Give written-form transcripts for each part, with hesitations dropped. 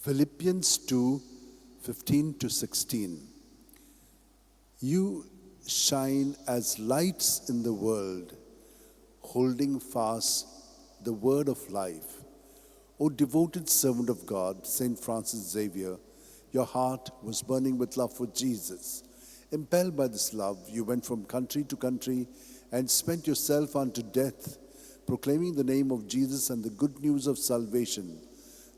Philippians 2:15-16. You shine as lights in the world, holding fast the word of life. O devoted servant of God, Saint Francis Xavier, your heart was burning with love for Jesus. Impelled by this love, you went from country to country and spent yourself unto death, proclaiming the name of Jesus and the good news of salvation.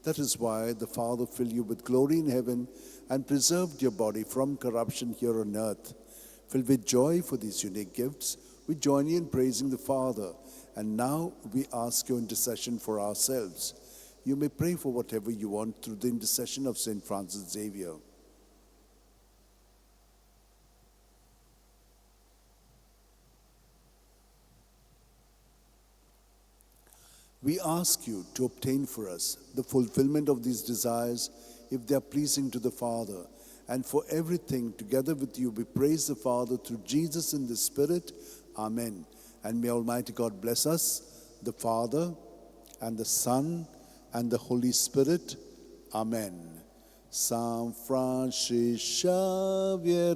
That is why the Father filled you with glory in heaven and preserved your body from corruption here on earth. Filled with joy for these unique gifts, we join you in praising the Father. And now we ask your intercession for ourselves. You may pray for whatever you want through the intercession of St. Francis Xavier. We ask you to obtain for us the fulfillment of these desires if they are pleasing to the Father. And for everything, together with you, we praise the Father through Jesus in the Spirit. Amen. And may Almighty God bless us, the Father and the Son and the Holy Spirit. Amen. San Francis Xavier,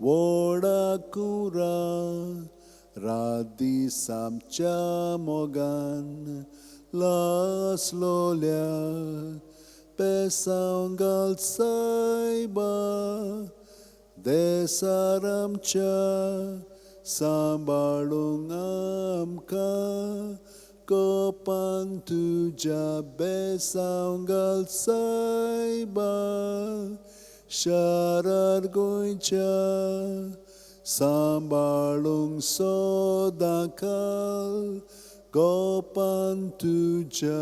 Vodacura, Radi Samcha Mogan, Las Lolia, Pesaungal Saiba, Desaramcha, Sambalungamka, Kopantuja Besaungal Saiba, Sharar Goincha, Sambalung Sodakal, Kopantuja.